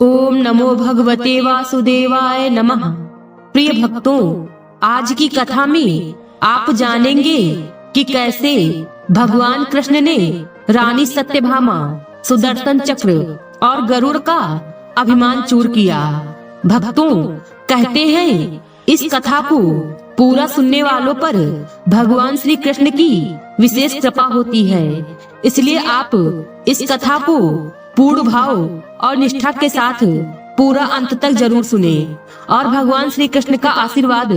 ओम नमो भगवते वासुदेवाय नमः। प्रिय भक्तों, आज की कथा में आप जानेंगे कि कैसे भगवान कृष्ण ने रानी सत्यभामा, सुदर्शन चक्र और गरुड़ का अभिमान चूर किया। भक्तों, कहते हैं इस कथा को पूरा सुनने वालों पर भगवान श्री कृष्ण की विशेष कृपा होती है। इसलिए आप इस कथा को पूर्ण भाव और निष्ठा के साथ पूरा अंत तक जरूर सुने और भगवान श्री कृष्ण का आशीर्वाद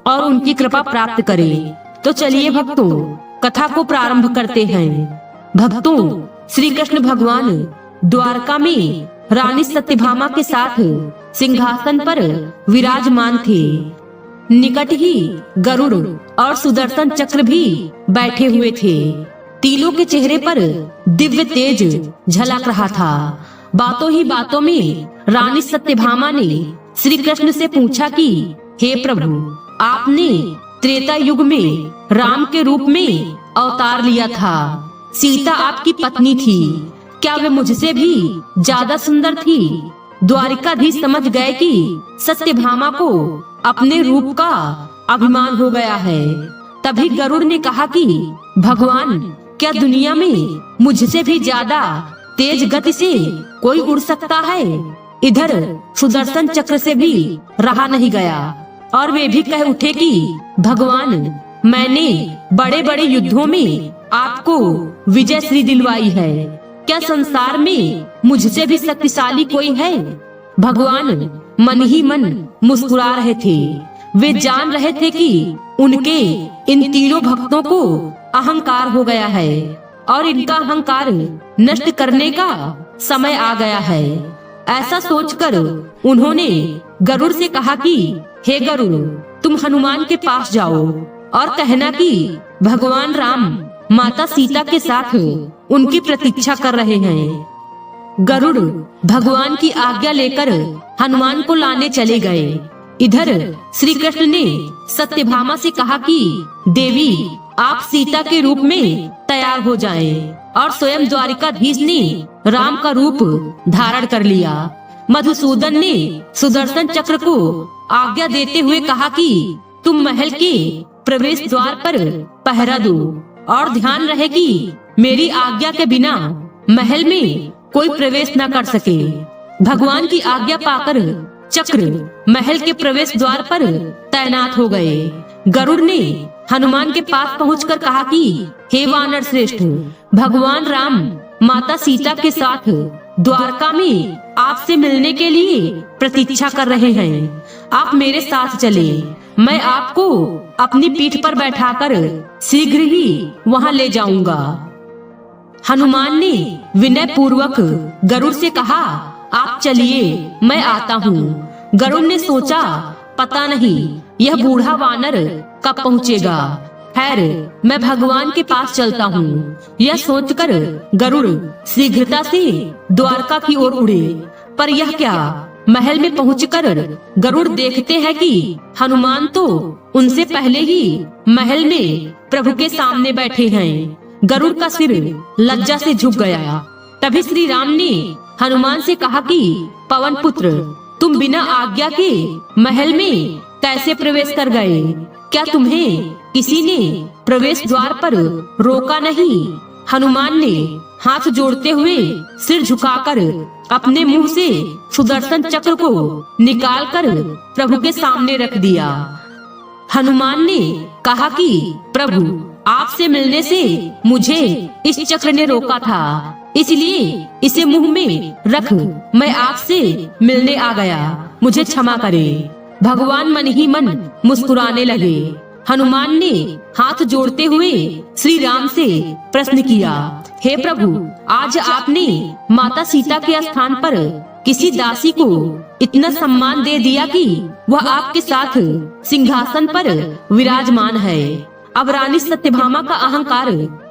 और उनकी कृपा प्राप्त करें। तो चलिए भक्तों, कथा को प्रारंभ करते हैं। भक्तों, श्री कृष्ण भगवान द्वारका में रानी सत्यभामा के साथ सिंहासन पर विराजमान थे। निकट ही गरुड़ और सुदर्शन चक्र भी बैठे हुए थे। तीनों के चेहरे पर दिव्य तेज झलक रहा था। बातों ही बातों में रानी सत्यभामा ने श्री कृष्ण से पूछा कि हे प्रभु, आपने त्रेता युग में राम के रूप में अवतार लिया था। सीता आपकी पत्नी थी, क्या वे मुझसे भी ज्यादा सुंदर थी? द्वारिकाधीश समझ गए कि सत्यभामा को अपने रूप का अभिमान हो गया है। तभी गरुड़ ने कहा कि भगवान, क्या दुनिया में मुझसे भी ज्यादा तेज गति से कोई उड़ सकता है? इधर सुदर्शन चक्र से भी रहा नहीं गया और वे भी कह उठे कि भगवान, मैंने बड़े बड़े युद्धों में आपको विजय श्री दिलवाई है। क्या संसार में मुझसे भी शक्तिशाली कोई है? भगवान मन ही मन मुस्कुरा रहे थे। वे जान रहे थे कि उनके इन तीनों भक्तों को अहंकार हो गया है और इनका अहंकार नष्ट करने का समय आ गया है। ऐसा सोचकर उन्होंने गरुड़ से कहा कि हे गरुड़, तुम हनुमान के पास जाओ और कहना कि भगवान राम माता सीता के साथ उनकी प्रतीक्षा कर रहे हैं। गरुड़ भगवान की आज्ञा लेकर हनुमान को लाने चले गए। इधर श्री कृष्ण ने सत्यभामा से कहा कि देवी, आप सीता के रूप में तैयार हो जाएं। और स्वयं द्वारिकाधीश ने राम का रूप धारण कर लिया। मधुसूदन ने सुदर्शन चक्र को आज्ञा देते हुए कहा कि तुम महल के प्रवेश द्वार पर पहरा दो और ध्यान रहे कि मेरी आज्ञा के बिना महल में कोई प्रवेश न कर सके। भगवान की आज्ञा पाकर चक्र महल के प्रवेश द्वार पर तैनात हो गए। गरुड़ ने हनुमान के पास पहुंचकर कहा कि हे वानर श्रेष्ठ, भगवान राम माता सीता के साथ द्वारका में आपसे मिलने के लिए प्रतीक्षा कर रहे हैं। आप मेरे साथ चले, मैं आपको अपनी पीठ पर बैठाकर शीघ्र ही वहां ले जाऊंगा। हनुमान ने विनय पूर्वक गरुड़ से कहा, आप चलिए, मैं आता हूँ। गरुड़ ने सोचा, पता नहीं यह बूढ़ा वानर कब पहुँचेगा। खैर, मैं भगवान के पास चलता हूँ। यह सोचकर गरुड़ शीघ्रता से द्वारका की ओर उड़े। पर यह क्या, महल में पहुंचकर गरुड़ देखते हैं कि हनुमान तो उनसे पहले ही महल में प्रभु के सामने बैठे हैं। गरुड़ का सिर लज्जा से झुक गया। तभी श्री राम ने हनुमान से कहा कि पवन पुत्र, तुम बिना आज्ञा के महल में कैसे प्रवेश कर गए? क्या तुम्हें किसी ने प्रवेश द्वार पर रोका नहीं? हनुमान ने हाथ जोड़ते हुए सिर झुकाकर अपने मुंह से सुदर्शन चक्र को निकालकर प्रभु के सामने रख दिया। हनुमान ने कहा कि प्रभु, आपसे मिलने से मुझे इस चक्र ने रोका था, इसलिए इसे मुंह में रख मैं आपसे मिलने आ गया। मुझे क्षमा करें। भगवान मन ही मन मुस्कुराने लगे। हनुमान ने हाथ जोड़ते हुए श्री राम से प्रश्न किया, हे प्रभु, आज आपने माता सीता के स्थान पर किसी दासी को इतना सम्मान दे दिया कि वह आपके साथ सिंहासन पर विराजमान है। अब रानी सत्यभामा का अहंकार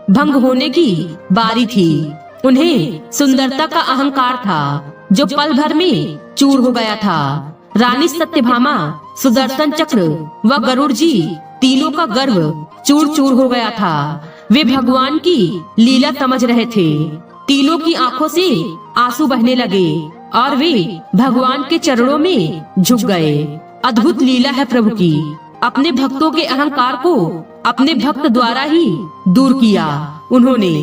भंग होने की बारी थी। उन्हें सुंदरता का अहंकार था जो पल भर में चूर हो गया था। रानी सत्यभामा, सुदर्शन चक्र व गरुड़ जी तीनों का गर्व चूर चूर हो गया था। वे भगवान की लीला समझ रहे थे। तीनों की आंखों से आंसू बहने लगे और वे भगवान के चरणों में झुक गए। अद्भुत लीला है प्रभु की। अपने भक्तों के अहंकार को अपने भक्त द्वारा ही दूर किया उन्होंने।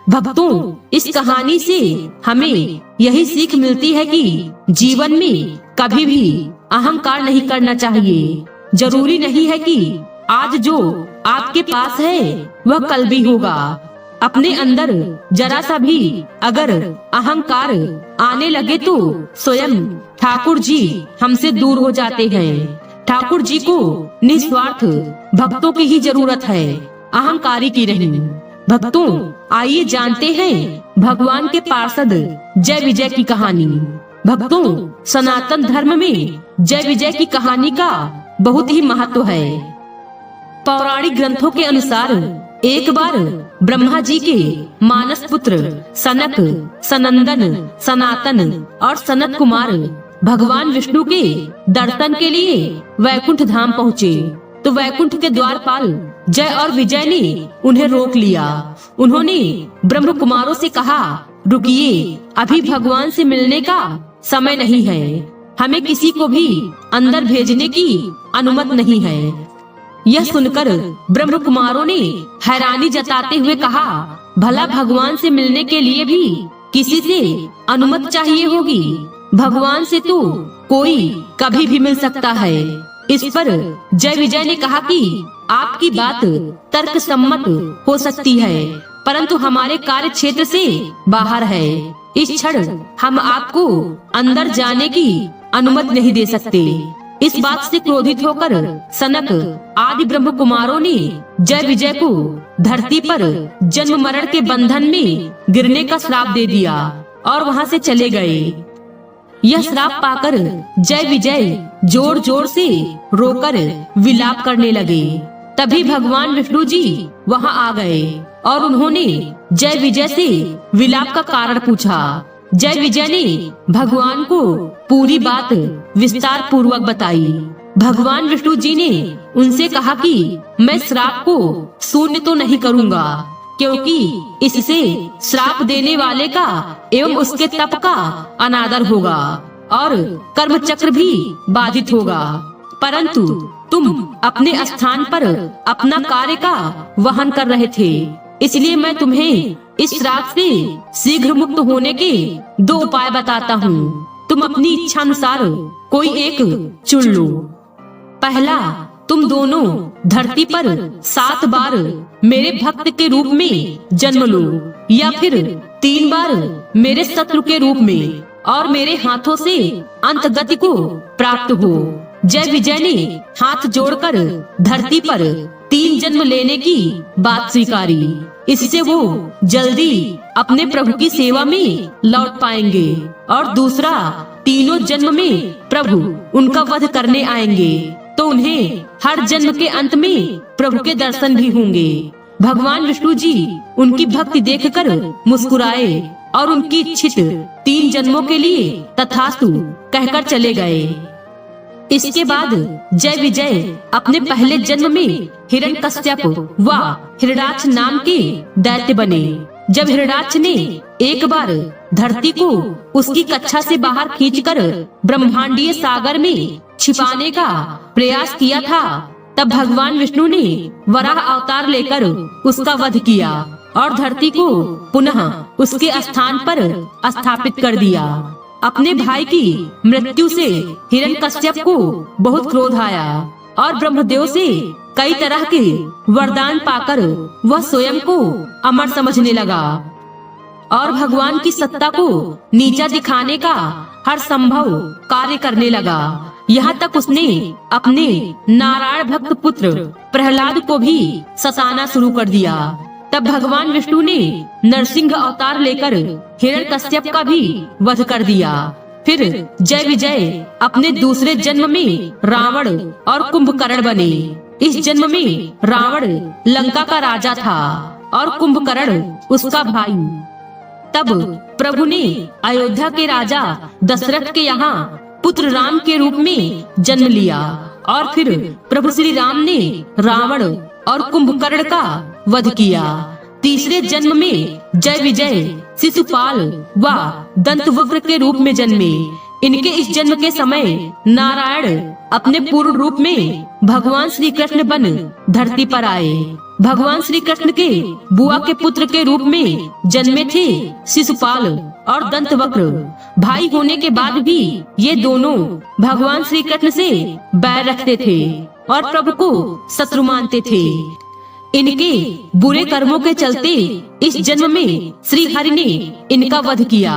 भक्तों, इस कहानी से हमें यही सीख मिलती है कि जीवन में कभी भी अहंकार नहीं करना चाहिए। जरूरी नहीं है कि आज जो आपके पास है वह कल भी होगा। अपने अंदर जरा सा भी अगर अहंकार आने लगे तो स्वयं ठाकुर जी हमसे दूर हो जाते हैं। ठाकुर जी को निस्वार्थ भक्तों की ही जरूरत है, अहंकारी की नहीं। भक्तों, आइए जानते हैं भगवान के पार्षद जय विजय की कहानी। भक्तों, सनातन धर्म में जय विजय की कहानी का बहुत ही महत्व है। पौराणिक ग्रंथों के अनुसार एक बार ब्रह्मा जी के मानस पुत्र सनक, सनंदन, सनातन और सनत कुमार भगवान विष्णु के दर्शन के लिए वैकुंठ धाम पहुँचे तो वैकुंठ के द्वारपाल जय और विजय ने उन्हें रोक लिया। उन्होंने ब्रह्म कुमारों से कहा, रुकिए, अभी भगवान से मिलने का समय नहीं है। हमें किसी को भी अंदर भेजने की अनुमति नहीं है। यह सुनकर ब्रह्म कुमारों ने हैरानी जताते हुए कहा, भला भगवान से मिलने के लिए भी किसी से अनुमति चाहिए होगी? भगवान से तो कोई कभी भी मिल सकता है। इस पर जय विजय ने कहा कि आपकी बात तर्क सम्मत हो सकती है, परंतु हमारे कार्य क्षेत्र से बाहर है। इस क्षण हम आपको अंदर जाने की अनुमति नहीं दे सकते। इस बात से क्रोधित होकर सनक आदि ब्रह्म कुमारों ने जय विजय को धरती पर जन्म मरण के बंधन में गिरने का श्राप दे दिया और वहां से चले गए। यह श्राप पाकर जय विजय जोर जोर से रोकर विलाप करने लगे। तभी भगवान विष्णु जी वहां आ गए और उन्होंने जय विजय से विलाप का कारण पूछा। जय विजय ने भगवान को पूरी बात विस्तार पूर्वक बताई। भगवान विष्णु जी ने उनसे कहा कि मैं श्राप को शून्य तो नहीं करूंगा, क्योंकि इससे श्राप देने वाले का एवं उसके तप का अनादर होगा और कर्म चक्र भी बाधित होगा। परंतु तुम अपने स्थान पर अपना कार्य का वहन कर रहे थे, इसलिए मैं तुम्हें इस श्राप से शीघ्र मुक्त होने के 2 उपाय बताता हूँ। तुम अपनी इच्छा अनुसार कोई एक चुन लो। पहला, तुम दोनों धरती पर 7 बार मेरे भक्त के रूप में जन्म लो, या फिर 3 बार मेरे शत्रु के रूप में और मेरे हाथों से अंत गति को प्राप्त हो। जय विजय ने हाथ जोड़कर धरती पर 3 जन्म लेने की बात स्वीकारी। इससे वो जल्दी अपने प्रभु की सेवा में लौट पाएंगे और दूसरा, 3 जन्म में प्रभु उनका वध करने आएंगे तो उन्हें हर जन्म के अंत में प्रभु के दर्शन भी होंगे। भगवान विष्णु जी उनकी भक्ति देखकर मुस्कुराए और उनकी इच्छित 3 जन्मों के लिए तथास्तु कहकर चले गए। इसके बाद जय विजय अपने पहले जन्म में हिरण्यकश्यप व हिरण्याक्ष नाम के दैत्य बने। जब हिरण्याक्ष ने एक बार धरती को उसकी कक्षा से बाहर खींचकर ब्रह्मांडीय सागर में छिपाने का प्रयास किया था, तब भगवान विष्णु ने वराह अवतार लेकर उसका वध किया और धरती को पुनः उसके स्थान पर स्थापित कर दिया। अपने भाई की मृत्यु से हिरण्यकश्यप को बहुत क्रोध आया और ब्रह्मदेव से कई तरह के वरदान पाकर वह स्वयं को अमर समझने लगा और भगवान की सत्ता को नीचा दिखाने का हर संभव कार्य करने लगा। यहाँ तक उसने अपने नारायण भक्त पुत्र प्रहलाद को भी सताना शुरू कर दिया। तब भगवान विष्णु ने नरसिंह अवतार लेकर हिरण्यकश्यप का भी वध कर दिया। फिर जय विजय अपने दूसरे जन्म में रावण और कुंभकर्ण बने। इस जन्म में रावण लंका का राजा था और कुंभकर्ण उसका भाई। तब प्रभु ने अयोध्या के राजा दशरथ के यहाँ पुत्र राम के रूप में जन्म लिया और फिर प्रभु श्री राम ने रावण और कुंभकर्ण का वध किया। तीसरे जन्म में जय विजय शिशुपाल व दंतवक्र के रूप में जन्मे। इनके इस जन्म के समय नारायण अपने पूर्ण रूप में भगवान श्री कृष्ण बन धरती पर आए। भगवान श्री कृष्ण के बुआ के पुत्र के रूप में जन्मे थे शिशुपाल और दंतवक्र। भाई होने के बाद भी ये दोनों भगवान श्री कृष्ण से बैर रखते थे और प्रभु को शत्रु मानते थे। इनके बुरे कर्मों के चलते इस जन्म में श्री हरि ने इनका वध किया।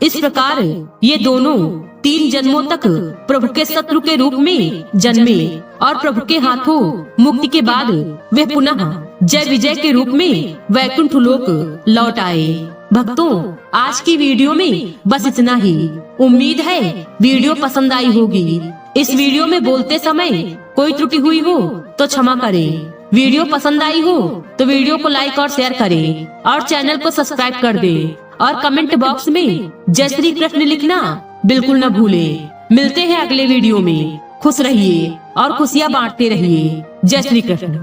इस प्रकार ये दोनों 3 जन्मों तक प्रभु के शत्रु के रूप में जन्मे और प्रभु के हाथों मुक्ति के बाद वे पुनः जय विजय के रूप में वैकुंठ लोक लौट आए। भक्तों, आज की वीडियो में बस इतना ही। उम्मीद है वीडियो पसंद आई होगी। इस वीडियो में बोलते समय कोई त्रुटि हुई हो तो क्षमा करें। वीडियो पसंद आई हो तो वीडियो को लाइक और शेयर करें और चैनल को सब्सक्राइब कर दें और कमेंट बॉक्स में जय श्री कृष्ण लिखना बिल्कुल न भूलें। मिलते हैं अगले वीडियो में। खुश रहिए और खुशियाँ बांटते रहिए। जय श्री कृष्ण।